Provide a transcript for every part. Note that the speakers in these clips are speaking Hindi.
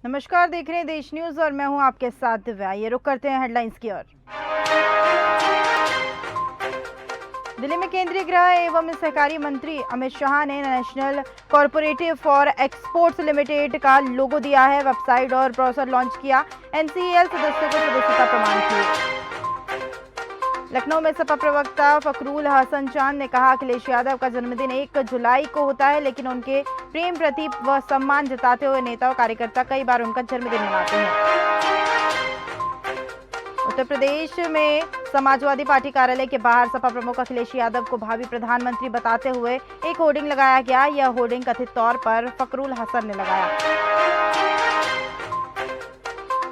नमस्कार, देख रहे हैं देश न्यूज और मैं हूं आपके साथ दिव्या। ये रुक करते हैं हेडलाइंस की ओर। दिल्ली में केंद्रीय गृह एवं सहकारी मंत्री अमित शाह ने national corporative for exports limited का लोगो दिया है, वेबसाइट और ब्राउजर लॉन्च किया। एनसीएल सदस्यों को सदस्यता प्रमाण किए। लखनऊ में सपा प्रवक्ता फकरुल हसन चांद ने कहा, अखिलेश यादव का जन्मदिन 1 जुलाई को होता है, लेकिन उनके प्रेम प्रति व सम्मान जताते हुए नेता और कार्यकर्ता कई बार उनका जन्मदिन मनाते हैं। उत्तर प्रदेश में समाजवादी पार्टी कार्यालय के बाहर सपा प्रमुख अखिलेश यादव को भावी प्रधानमंत्री बताते हुए एक होर्डिंग लगाया गया। यह होर्डिंग कथित तौर पर फकरुल हसन ने लगाया।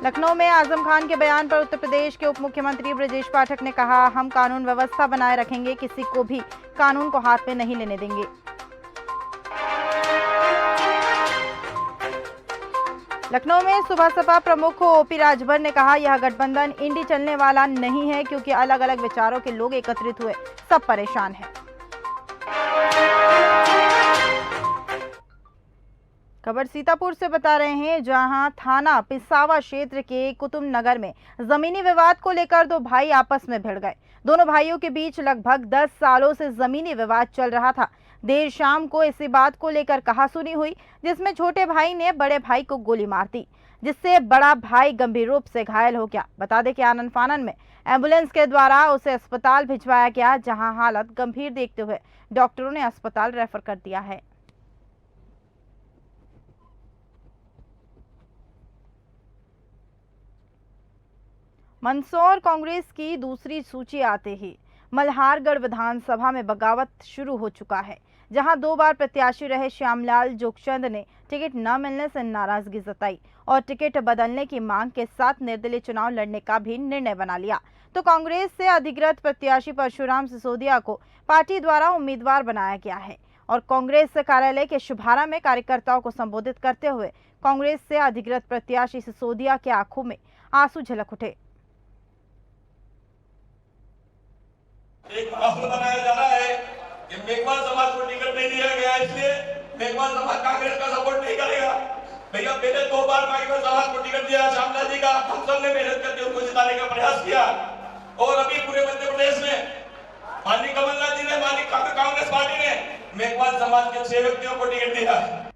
लखनऊ में आजम खान के बयान पर उत्तर प्रदेश के उप मुख्यमंत्री ब्रजेश पाठक ने कहा, हम कानून व्यवस्था बनाए रखेंगे, किसी को भी कानून को हाथ में नहीं लेने देंगे। लखनऊ में सुबह सपा प्रमुख ओपी राजभर ने कहा, यह गठबंधन इंडी चलने वाला नहीं है, क्योंकि अलग अलग विचारों के लोग एकत्रित हुए, सब परेशान हैं। खबर सीतापुर से बता रहे हैं, जहां थाना पिसावा क्षेत्र के कुतुब नगर में जमीनी विवाद को लेकर दो भाई आपस में भिड़ गए। दोनों भाइयों के बीच लगभग 10 सालों से जमीनी विवाद चल रहा था। देर शाम को इसी बात को लेकर कहासुनी हुई, जिसमें छोटे भाई ने बड़े भाई को गोली मार दी, जिससे बड़ा भाई गंभीर रूप से घायल हो गया। बता दें कि आनन फानन में एम्बुलेंस के द्वारा उसे अस्पताल भिजवाया गया, जहां हालत गंभीर देखते हुए डॉक्टरों ने अस्पताल रेफर कर दिया है। मंदसौर कांग्रेस की दूसरी सूची आते ही मल्हारगढ़ विधानसभा में बगावत शुरू हो चुका है, जहां 2 बार प्रत्याशी रहे श्यामलाल जोगचंद ने टिकट न मिलने से नाराजगी जताई और टिकट बदलने की मांग के साथ निर्दलीय चुनाव लड़ने का भी निर्णय बना लिया। तो कांग्रेस से अधिकृत प्रत्याशी परशुराम सिसोदिया को पार्टी द्वारा उम्मीदवार बनाया गया है। और कांग्रेस कार्यालय के शुभारंभ में कार्यकर्ताओं को संबोधित करते हुए कांग्रेस से अधिकृत प्रत्याशी सिसोदिया के आंखों में आंसू झलक उठे। एक माहौल बनाया जा रहा है कि मेघवाल समाज को टिकट नहीं दिया गया, इसलिए मेघवाल समाज कांग्रेस का सपोर्ट नहीं करेगा। भैया पहले 2 बार मेघवाल समाज को टिकट दिया श्यामलाल जी का, हम सब ने मेहनत करके उनको जिताने का प्रयास किया। और अभी पूरे मध्य प्रदेश में माननीय कमलनाथ जी ने, माननीय कांग्रेस पार्टी ने मेघवाल समाज के 6 व्यक्तियों को टिकट दिया है।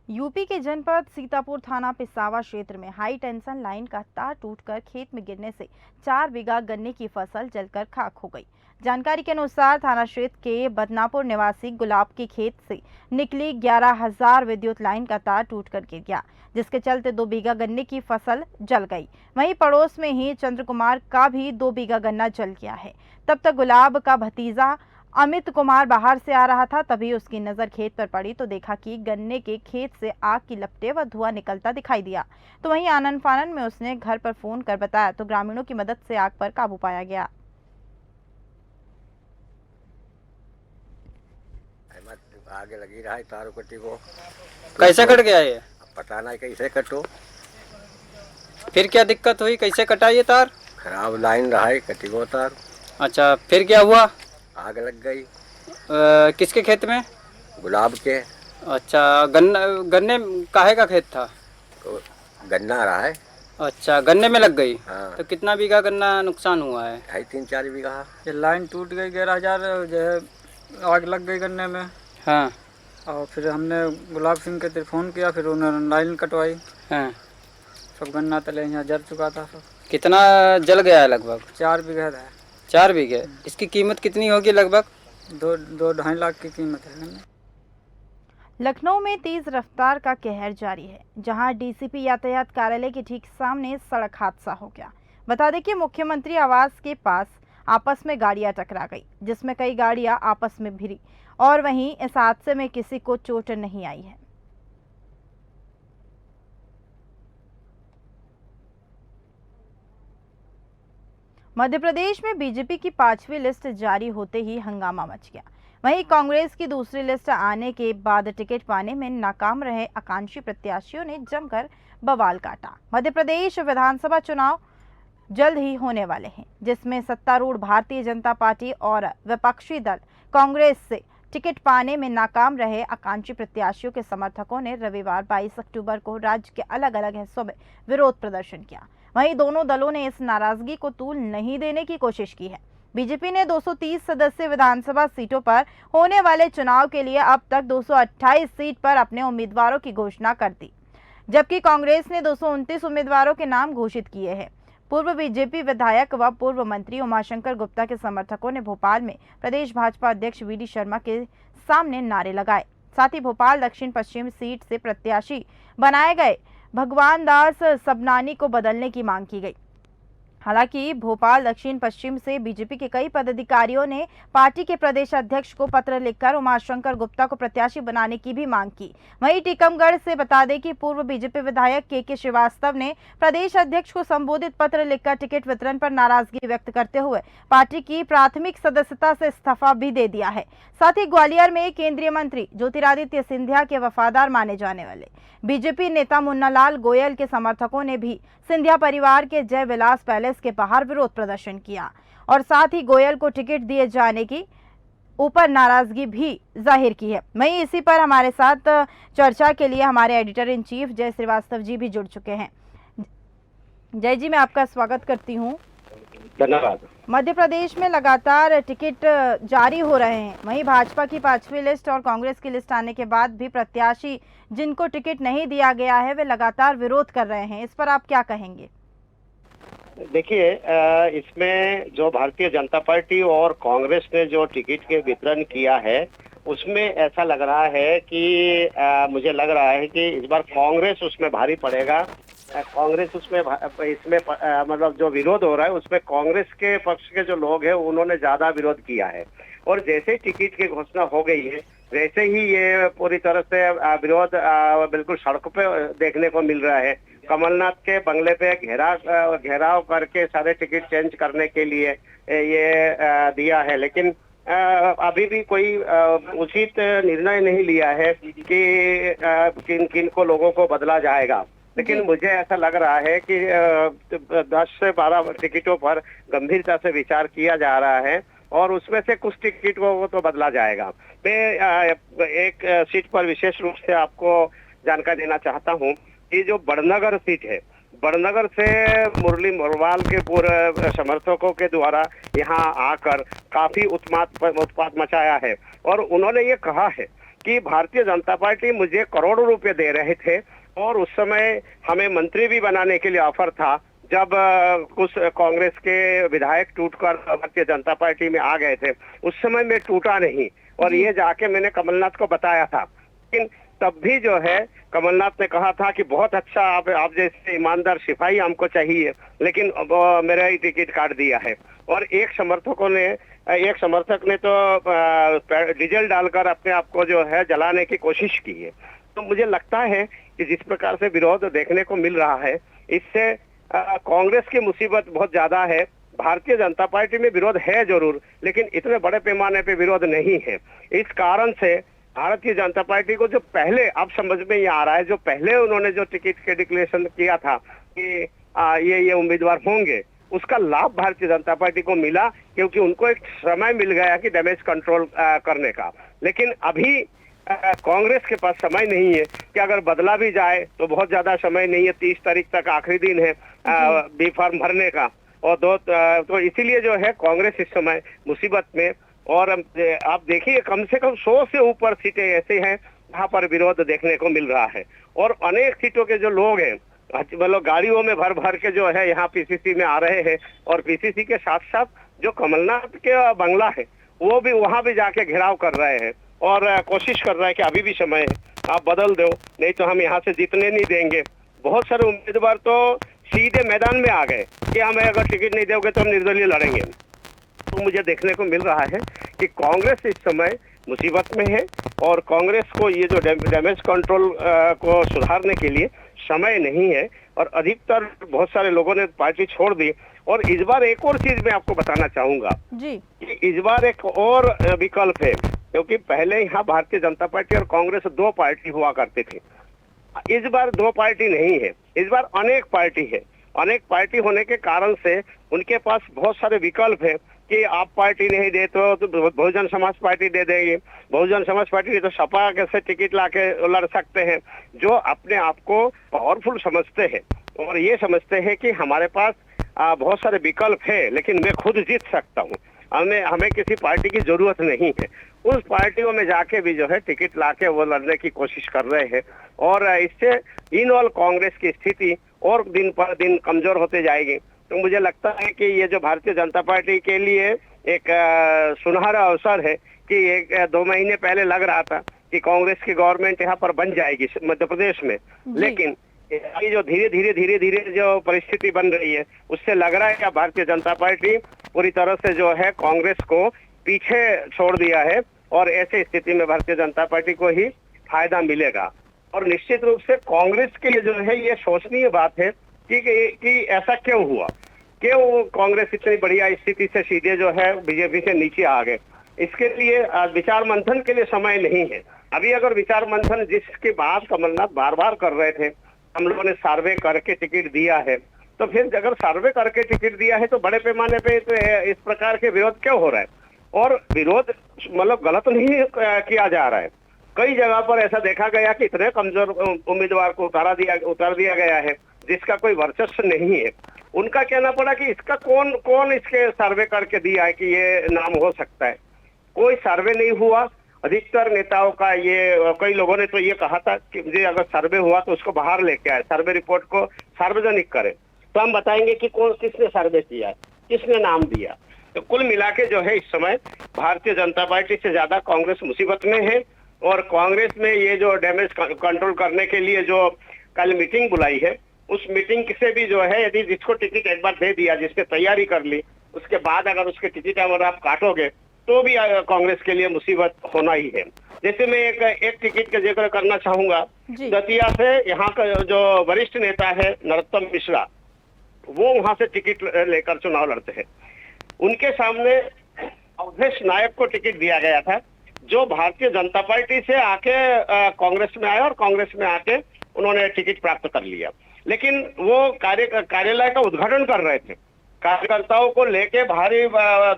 यूपी के जनपद सीतापुर थाना पिसावा क्षेत्र में हाई टेंशन लाइन का तार टूटकर खेत में गिरने से 4 बीघा गन्ने की फसल जलकर खाक हो गई। जानकारी के अनुसार थाना क्षेत्र के बदनापुर निवासी गुलाब के खेत से निकली 11,000 विद्युत लाइन का तार टूटकर गिर गया, जिसके चलते 2 बीघा गन्ने की फसल जल गई। वहीं पड़ोस में ही चंद्र कुमार का भी 2 बीघा गन्ना जल गया है। तब तक गुलाब का भतीजा अमित कुमार बाहर से आ रहा था, तभी उसकी नजर खेत पर पड़ी तो देखा कि गन्ने के खेत से आग की लपटें व धुआं निकलता दिखाई दिया। तो वहीं आनन फानन में उसने घर पर फोन कर बताया तो ग्रामीणों की मदद से आग पर काबू पाया गया। आगे लगी रहा है तारों कट्टी को। कैसे कट गया ये? पता नहीं कैसे कटो। फिर क्या दिक्कत हुई, कैसे कटा ये तार? खराब लाइन रहा है, कटी को तार। अच्छा, फिर क्या हुआ? आग लग गई। किसके खेत में? गुलाब के। अच्छा, गन्ने काहे का खेत था? तो गन्ना रहा है। अच्छा, गन्ने में लग गई। हाँ। तो कितना बीघा गन्ना नुकसान हुआ है? 2.5-3-4 बीघा। ये लाइन टूट गई, 11,000 जो है आग लग गई गन्ने में। हाँ। और फिर हमने गुलाब सिंह के फ़ोन किया, फिर उन्होंने लाइन कटवाई। हाँ। सब गन्ना तले यहाँ जल चुका था सब। कितना जल गया है? लगभग 4 बीघा था। 4 बीघे। इसकी कीमत कितनी होगी? लगभग 2-2.5 लाख की कीमत है। लखनऊ में तेज रफ्तार का कहर जारी है, जहां डीसीपी यातायात कार्यालय के ठीक सामने सड़क हादसा हो गया। बता दें कि मुख्यमंत्री आवास के पास आपस में गाड़ियां टकरा गई, जिसमें कई गाड़ियां आपस में भिड़ी और वहीं इस हादसे में किसी को चोट नहीं आई है। मध्य प्रदेश में बीजेपी की 5वीं लिस्ट जारी होते ही हंगामा मच गया। वहीं कांग्रेस की दूसरी लिस्ट आने के बाद टिकट पाने में नाकाम रहे आकांक्षी प्रत्याशियों ने जमकर बवाल काटा। मध्य प्रदेश विधानसभा चुनाव जल्द ही होने वाले हैं, जिसमें सत्तारूढ़ भारतीय जनता पार्टी और विपक्षी दल कांग्रेस से टिकट पाने में नाकाम रहे आकांक्षी प्रत्याशियों के समर्थकों ने रविवार 22 अक्टूबर को राज्य के अलग अलग हिस्सों में विरोध प्रदर्शन किया। वहीं दोनों दलों ने इस नाराजगी को तूल नहीं देने की कोशिश की है। बीजेपी ने 230 सदस्यीय विधानसभा सीटों पर होने वाले चुनाव के लिए अब तक 228 सीट पर अपने उम्मीदवारों की घोषणा कर दी, जबकि कांग्रेस ने 229 उम्मीदवारों के नाम घोषित किए हैं। पूर्व बीजेपी विधायक व पूर्व मंत्री उमाशंकर गुप्ता के समर्थकों ने भोपाल में प्रदेश भाजपा अध्यक्ष वी.डी. शर्मा के सामने नारे लगाए। साथ ही भोपाल दक्षिण पश्चिम सीट से प्रत्याशी बनाए गए भगवान दास सबनानी को बदलने की मांग की गई। हालांकि भोपाल दक्षिण पश्चिम से बीजेपी के कई पदाधिकारियों ने पार्टी के प्रदेश अध्यक्ष को पत्र लिखकर उमाशंकर गुप्ता को प्रत्याशी बनाने की भी मांग की। वहीं टीकमगढ़ से बता दें कि पूर्व बीजेपी विधायक के श्रीवास्तव ने प्रदेश अध्यक्ष को संबोधित पत्र लिखकर टिकट वितरण पर नाराजगी व्यक्त करते हुए पार्टी की प्राथमिक सदस्यता से इस्तीफा भी दे दिया है। साथ ही ग्वालियर में केंद्रीय मंत्री ज्योतिरादित्य सिंधिया के वफादार माने जाने वाले बीजेपी नेता मुन्नालाल गोयल के समर्थकों ने भी सिंधिया परिवार के जय विलास पैलेस के बाहर विरोध प्रदर्शन किया और साथ ही गोयल को टिकट दिए जाने की ऊपर नाराजगी भी जाहिर की है। वहीं इसी पर हमारे साथ चर्चा के लिए हमारे एडिटर इन चीफ जय श्रीवास्तव जी भी जुड़ चुके हैं। जय जी, मैं आपका स्वागत करती हूँ। धन्यवाद। मध्य प्रदेश में लगातार टिकट जारी हो रहे हैं, वहीं भाजपा की 5वीं लिस्ट और कांग्रेस की लिस्ट आने के बाद भी प्रत्याशी जिनको टिकट नहीं दिया गया है वे लगातार विरोध कर रहे हैं। इस पर आप क्या कहेंगे? देखिए, इसमें जो भारतीय जनता पार्टी और कांग्रेस ने जो टिकट के वितरण किया है उसमें ऐसा लग रहा है कि मुझे लग रहा है कि इस बार कांग्रेस उसमें भारी पड़ेगा। कांग्रेस उसमें इसमें मतलब जो विरोध हो रहा है उसमें कांग्रेस के पक्ष के जो लोग हैं उन्होंने ज्यादा विरोध किया है और जैसे ही टिकट की घोषणा हो गई है वैसे ही ये पूरी तरह से विरोध बिल्कुल सड़कों पे देखने को मिल रहा है। कमलनाथ के बंगले पे घेराव करके सारे टिकट चेंज करने के लिए ये दिया है, लेकिन अभी भी कोई उचित निर्णय नहीं लिया है कि किन किन को लोगों को बदला जाएगा। लेकिन मुझे ऐसा लग रहा है कि 10 से 12 टिकटों पर गंभीरता से विचार किया जा रहा है और उसमें से कुछ टिकट को तो बदला जाएगा। मैं एक सीट पर विशेष रूप से आपको जानकारी देना चाहता हूं कि जो बड़नगर सीट है, बड़नगर से मुरली मोरवाल के पूर्व समर्थकों के द्वारा यहाँ आकर काफी उत्पात मचाया है और उन्होंने ये कहा है कि भारतीय जनता पार्टी मुझे करोड़ों रुपए दे रहे थे और उस समय हमें मंत्री भी बनाने के लिए ऑफर था। जब कुछ कांग्रेस के विधायक टूटकर भारतीय जनता पार्टी में आ गए थे उस समय मैं टूटा नहीं और ये जाके मैंने कमलनाथ को बताया था। लेकिन तब भी जो है कमलनाथ ने कहा था कि बहुत अच्छा आप जैसे ईमानदार सिपाही हमको चाहिए, लेकिन मेरा ही टिकट काट दिया है। और एक समर्थक ने तो डीजल डालकर अपने आप को जो है जलाने की कोशिश की है। तो मुझे लगता है कि जिस प्रकार से विरोध देखने को मिल रहा है इससे कांग्रेस की मुसीबत बहुत ज्यादा है। भारतीय जनता पार्टी में विरोध है जरूर, लेकिन इतने बड़े पैमाने पे विरोध नहीं है। इस कारण से भारतीय जनता पार्टी को जो पहले अब समझ में ये आ रहा है, जो पहले उन्होंने जो टिकट के डिक्लेरेशन किया था कि ये उम्मीदवार होंगे, उसका लाभ भारतीय जनता पार्टी को मिला क्योंकि उनको एक समय मिल गया कि डैमेज कंट्रोल करने का। लेकिन अभी कांग्रेस के पास समय नहीं है कि अगर बदला भी जाए तो बहुत ज्यादा समय नहीं है, 30 तारीख तक आखिरी दिन है बी फॉर्म भरने का और तो इसीलिए जो है कांग्रेस इस समय मुसीबत में। और आप देखिए कम से कम 100 से ऊपर सीटें ऐसे हैं जहाँ पर विरोध देखने को मिल रहा है और अनेक सीटों के जो लोग हैं मतलब गाड़ियों में भर भर के जो है यहाँ पीसीसी में आ रहे हैं और पीसीसी के साथ साथ जो कमलनाथ के बंगला है वो भी वहां भी जाके घेराव कर रहे हैं और कोशिश कर रहा है कि अभी भी समय है, आप बदल दो, नहीं तो हम यहाँ से जीतने नहीं देंगे। बहुत सारे उम्मीदवार तो सीधे मैदान में आ गए कि हमें अगर टिकट नहीं दोगे तो हम निर्दलीय लड़ेंगे। तो मुझे देखने को मिल रहा है कि कांग्रेस इस समय मुसीबत में है और कांग्रेस को ये जो डैमेज कंट्रोल को सुधारने के लिए समय नहीं है और अधिकतर बहुत सारे लोगों ने पार्टी छोड़ दी। और इस बार एक और चीज मैं आपको बताना चाहूंगा जी कि इस बार एक और विकल्प है, क्योंकि पहले यहाँ भारतीय जनता पार्टी और कांग्रेस 2 पार्टी हुआ करते थे। इस बार 2 पार्टी नहीं है, इस बार अनेक पार्टी है। अनेक पार्टी होने के कारण से उनके पास बहुत सारे विकल्प है कि आप पार्टी नहीं दे तो बहुजन समाज पार्टी दे देगी, बहुजन समाज पार्टी दे तो सपा कैसे टिकट लाके लड़ सकते हैं। जो अपने आप को पावरफुल समझते हैं और ये समझते हैं कि हमारे पास बहुत सारे विकल्प है, लेकिन मैं खुद जीत सकता हूँ, हमें किसी पार्टी की जरूरत नहीं है। उस पार्टियों में जाके भी जो है टिकट लाके वो लड़ने की कोशिश कर रहे हैं और इससे इन ऑल कांग्रेस की स्थिति और दिन पर दिन कमजोर होते जाएगी। तो मुझे लगता है कि ये जो भारतीय जनता पार्टी के लिए एक सुनहरा अवसर है कि 1-2 महीने पहले लग रहा था कि कांग्रेस की गवर्नमेंट यहाँ पर बन जाएगी मध्य प्रदेश में, लेकिन ये जो धीरे धीरे जो परिस्थिति बन रही है उससे लग रहा है कि भारतीय जनता पार्टी पूरी तरह से जो है कांग्रेस को पीछे छोड़ दिया है और ऐसी स्थिति में भारतीय जनता पार्टी को ही फायदा मिलेगा। और निश्चित रूप से कांग्रेस के लिए जो है ये सोचनीय बात है कि ऐसा क्यों हुआ, क्यों कांग्रेस इतनी बढ़िया स्थिति से सीधे जो है बीजेपी से नीचे आ गए। इसके लिए विचार मंथन के लिए समय नहीं है अभी। अगर विचार मंथन जिसकी बात कमलनाथ बार बार कर रहे थे, हम लोगों ने सर्वे करके टिकट दिया है, तो फिर अगर सर्वे करके टिकट दिया है तो बड़े पैमाने पे इस प्रकार के विरोध क्यों हो रहा है। और विरोध मतलब गलत नहीं किया जा रहा है। कई जगह पर ऐसा देखा गया कि इतने कमजोर उम्मीदवार को उतार दिया गया है जिसका कोई वर्चस्व नहीं है। उनका कहना पड़ा कि इसका कौन इसके सर्वे करके दिया है कि ये नाम हो सकता है। कोई सर्वे नहीं हुआ। अधिकतर नेताओं का ये, कई लोगों ने तो ये कहा था कि अगर सर्वे हुआ तो उसको बाहर लेके आए, सर्वे रिपोर्ट को सार्वजनिक करे तो हम बताएंगे कि किसने सर्वे किया है, किसने नाम दिया। तो कुल मिला के जो है इस समय भारतीय जनता पार्टी से ज्यादा कांग्रेस मुसीबत में है। और कांग्रेस में ये जो डैमेज कंट्रोल करने के लिए जो कल मीटिंग बुलाई है, उस मीटिंग से भी जो है यदि जिसको टिकट एक बार दे दिया, जिसने तैयारी कर ली, उसके बाद अगर उसके टिकट अगर आप काटोगे तो भी कांग्रेस के लिए मुसीबत होना ही है। जैसे मैं एक टिकट का जिक्र करना चाहूंगा। दतिया से यहाँ का जो वरिष्ठ नेता है नरोत्तम मिश्रा, वो वहां से टिकट लेकर चुनाव लड़ते हैं। उनके सामने अवधेश नायक को टिकट दिया गया था, जो भारतीय जनता पार्टी से आके कांग्रेस में आए और कांग्रेस में आके उन्होंने टिकट प्राप्त कर लिया। लेकिन वो कार्यालय का उद्घाटन कर रहे थे, कार्यकर्ताओं को लेके भारी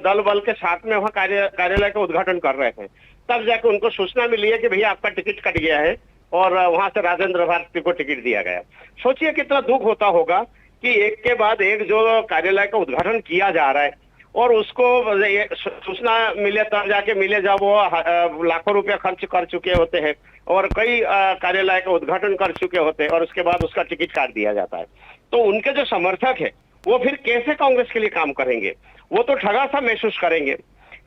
दल बल के साथ में वहाँ कार्यालय का उद्घाटन कर रहे थे। तब जाके उनको सूचना मिली है कि भैया आपका टिकट कट गया है और वहां से राजेंद्र भारती को टिकट दिया गया। सोचिए कितना दुख होता होगा कि एक के बाद एक जो कार्यालय का उद्घाटन किया जा रहा है और उसको सूचना मिले तब जाके मिले जब वो लाखों रुपए खर्च कर चुके होते हैं और कई कार्यालय का उद्घाटन कर चुके होते हैं और उसके बाद उसका टिकट काट दिया जाता है। तो उनके जो समर्थक है वो फिर कैसे कांग्रेस के लिए काम करेंगे, वो तो ठगा सा महसूस करेंगे।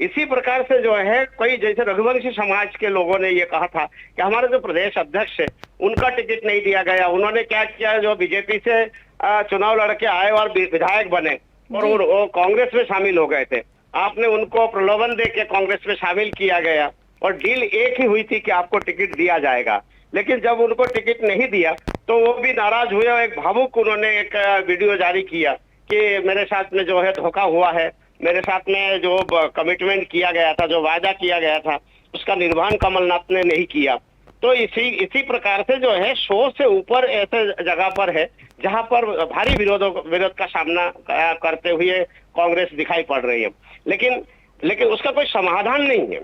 इसी प्रकार से जो है कई जैसे रघुवंशी समाज के लोगों ने ये कहा था कि हमारे जो प्रदेश अध्यक्ष है उनका टिकट नहीं दिया गया। उन्होंने क्या किया, जो बीजेपी से चुनाव लड़के आए और विधायक बने और वो कांग्रेस में शामिल हो गए थे, आपने उनको प्रलोभन दे के कांग्रेस में शामिल किया गया और डील एक ही हुई थी कि आपको टिकट दिया जाएगा। लेकिन जब उनको टिकट नहीं दिया तो वो भी नाराज हुए और एक भावुक उन्होंने एक वीडियो जारी किया कि मेरे साथ में जो है धोखा हुआ है, मेरे साथ में जो कमिटमेंट किया गया था, जो वादा किया गया था, उसका निर्वहन कमलनाथ ने नहीं किया। तो इसी प्रकार से जो है 100 से ऊपर ऐसे जगह पर है जहां पर भारी विरोध का सामना करते हुए कांग्रेस दिखाई पड़ रही है। लेकिन उसका कोई समाधान नहीं है।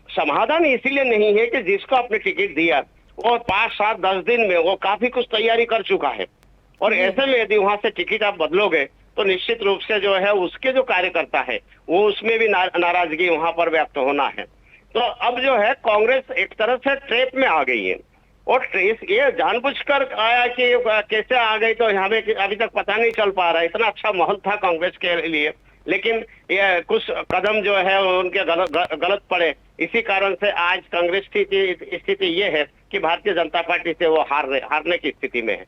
समाधान इसीलिए नहीं है कि जिसको आपने टिकट दिया और 5, 7, 10 दिन में वो काफी कुछ तैयारी कर चुका है और ऐसे में यदि वहां से टिकट आप बदलोगे तो निश्चित रूप से जो है उसके जो कार्यकर्ता है वो उसमें भी नाराजगी वहां पर व्यक्त होना है। तो अब जो है कांग्रेस एक तरह से ट्रैप में आ गई है और ये जानबूझकर आया कि कैसे आ गई तो हमें अभी तक पता नहीं चल पा रहा है। इतना अच्छा माहौल था कांग्रेस के लिए, लेकिन ये कुछ कदम जो है उनके गलत पड़े। इसी कारण से आज कांग्रेस की स्थिति ये है कि भारतीय जनता पार्टी से वो हारने की स्थिति में है।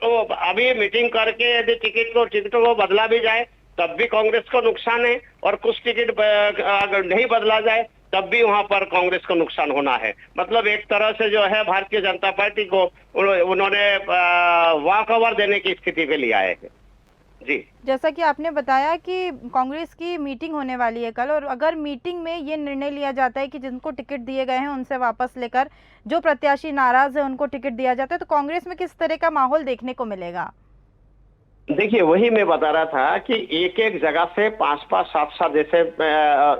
तो अभी मीटिंग करके यदि टिकट को बदला भी जाए तब भी कांग्रेस को नुकसान है और कुछ टिकट अगर नहीं बदला जाए तब भी वहां पर कांग्रेस को नुकसान होना है। मतलब एक तरह से जो है भारतीय जनता पार्टी को उन्होंने वॉक ओवर देने की स्थिति पे लिया है। जी, जैसा कि आपने बताया कि कांग्रेस की मीटिंग होने वाली है कल, और अगर मीटिंग में ये निर्णय लिया जाता है कि जिनको टिकट दिए गए हैं उनसे वापस लेकर जो प्रत्याशी नाराज है उनको टिकट दिया जाता है, तो कांग्रेस में किस तरह का माहौल देखने को मिलेगा? देखिए, वही मैं बता रहा था कि एक एक जगह से 5-5, 7-7 जैसे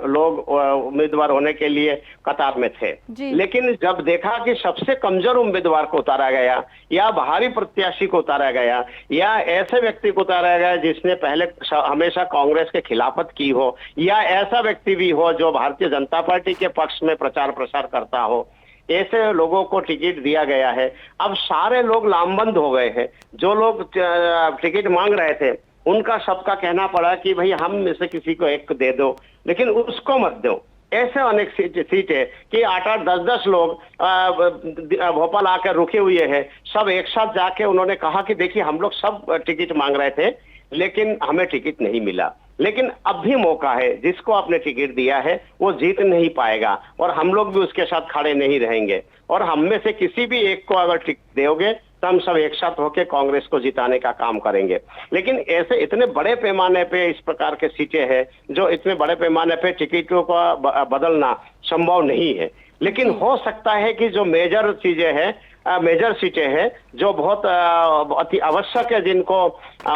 लोग उम्मीदवार होने के लिए कतार में थे। जी। लेकिन जब देखा कि सबसे कमजोर उम्मीदवार को उतारा गया, या बाहरी प्रत्याशी को उतारा गया, या ऐसे व्यक्ति को उतारा गया जिसने पहले हमेशा कांग्रेस के खिलाफत की हो, या ऐसा व्यक्ति भी हो जो भारतीय जनता पार्टी के पक्ष में प्रचार प्रसार करता हो, ऐसे लोगों को टिकट दिया गया है। अब सारे लोग लामबंद हो गए हैं। जो लोग टिकट मांग रहे थे उनका सबका कहना पड़ा कि भाई हम में से किसी को एक दे दो, लेकिन उसको मत दो। ऐसे अनेक सीटें कि 8-8, 10-10 लोग भोपाल आकर रुके हुए हैं। सब एक साथ जाके उन्होंने कहा कि देखिए, हम लोग सब टिकट मांग रहे थे लेकिन हमें टिकट नहीं मिला। लेकिन अब भी मौका है, जिसको आपने टिकट दिया है वो जीत नहीं पाएगा, और हम लोग भी उसके साथ खड़े नहीं रहेंगे। और हम में से किसी भी एक को अगर टिकट दोगे तो हम सब एक साथ होकर कांग्रेस को जिताने का काम करेंगे। लेकिन ऐसे इतने बड़े पैमाने पे इस प्रकार के सीटें हैं, जो इतने बड़े पैमाने पे टिकटों का बदलना संभव नहीं है। लेकिन हो सकता है कि जो मेजर चीजें हैं, मेजर सीटें हैं जो बहुत अति आवश्यक है, जिनको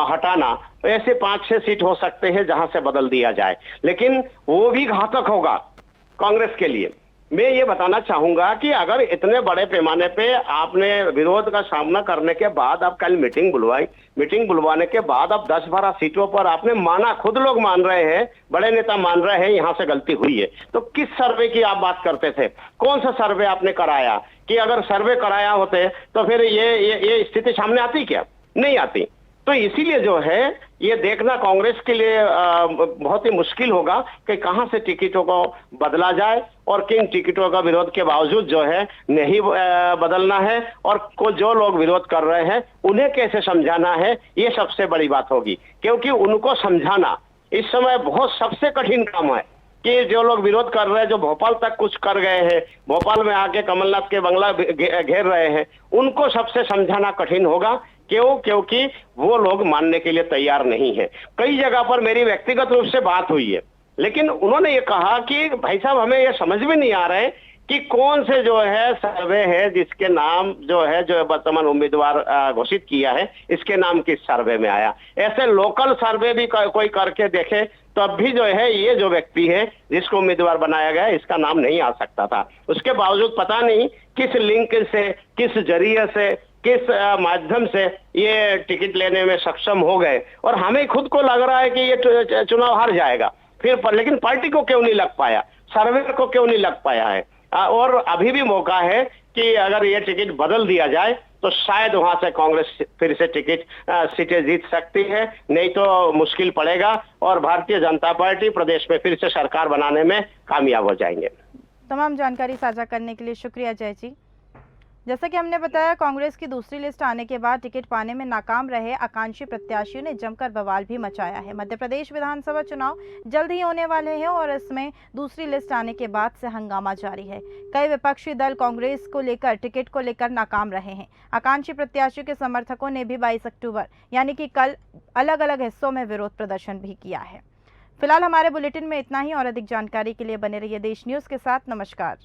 हटाना, तो ऐसे 5-6 सीट हो सकते हैं जहां से बदल दिया जाए, लेकिन वो भी घातक होगा कांग्रेस के लिए। मैं ये बताना चाहूंगा कि अगर इतने बड़े पैमाने पे आपने विरोध का सामना करने के बाद आप कल मीटिंग बुलवाई, मीटिंग बुलवाने के बाद अब 10-12 सीटों पर आपने माना, खुद लोग मान रहे हैं, बड़े नेता मान रहे हैं यहाँ से गलती हुई है, तो किस सर्वे की आप बात करते थे? कौन सा सर्वे आपने कराया? कि अगर सर्वे कराया होते तो फिर ये स्थिति सामने आती क्या? नहीं आती। तो इसीलिए जो है ये देखना कांग्रेस के लिए बहुत ही मुश्किल होगा कि कहां से टिकटों को बदला जाए और किन टिकटों का विरोध के बावजूद जो है नहीं बदलना है, और जो लोग विरोध कर रहे हैं उन्हें कैसे समझाना है, ये सबसे बड़ी बात होगी। क्योंकि उनको समझाना इस समय बहुत सबसे कठिन काम है कि जो लोग विरोध कर रहे हैं, जो भोपाल तक कुछ कर गए हैं, भोपाल में आके कमलनाथ के बंगला घेर रहे हैं, उनको सबसे समझाना कठिन होगा। क्यों? क्योंकि वो लोग मानने के लिए तैयार नहीं है। कई जगह पर मेरी व्यक्तिगत रूप से बात हुई है, लेकिन उन्होंने ये कहा कि भाई साहब, हमें ये समझ में नहीं आ रहा है कि कौन से जो है सर्वे है जिसके नाम जो है जो वर्तमान उम्मीदवार घोषित किया है, इसके नाम किस सर्वे में आया। ऐसे लोकल सर्वे भी कोई करके देखे तब भी जो है ये जो व्यक्ति है जिसको उम्मीदवार बनाया गया, इसका नाम नहीं आ सकता था। उसके बावजूद पता नहीं किस लिंक से, किस जरिए से, किस माध्यम से ये टिकट लेने में सक्षम हो गए, और हमें खुद को लग रहा है कि ये चुनाव हार जाएगा फिर लेकिन पार्टी को क्यों नहीं लग पाया, सर्वे को क्यों नहीं लग पाया है। और अभी भी मौका है कि अगर ये टिकट बदल दिया जाए तो शायद वहां से कांग्रेस फिर से टिकट सीटें जीत सकती है, नहीं तो मुश्किल पड़ेगा और भारतीय जनता पार्टी प्रदेश में फिर से सरकार बनाने में कामयाब हो जाएंगे। तमाम जानकारी साझा करने के लिए शुक्रिया जय जी। जैसा कि हमने बताया, कांग्रेस की दूसरी लिस्ट आने के बाद टिकट पाने में नाकाम रहे आकांक्षी प्रत्याशियों ने जमकर बवाल भी मचाया है। मध्य प्रदेश विधानसभा चुनाव जल्द ही होने वाले हैं और इसमें दूसरी लिस्ट आने के बाद से हंगामा जारी है। कई विपक्षी दल कांग्रेस को लेकर टिकट को लेकर नाकाम रहे हैं। आकांक्षी प्रत्याशियों के समर्थकों ने भी 22 अक्टूबर यानी कि कल अलग अलग हिस्सों में विरोध प्रदर्शन भी किया है। फिलहाल हमारे बुलेटिन में इतना ही, और अधिक जानकारी के लिए बने रहिए देश न्यूज़ के साथ। नमस्कार।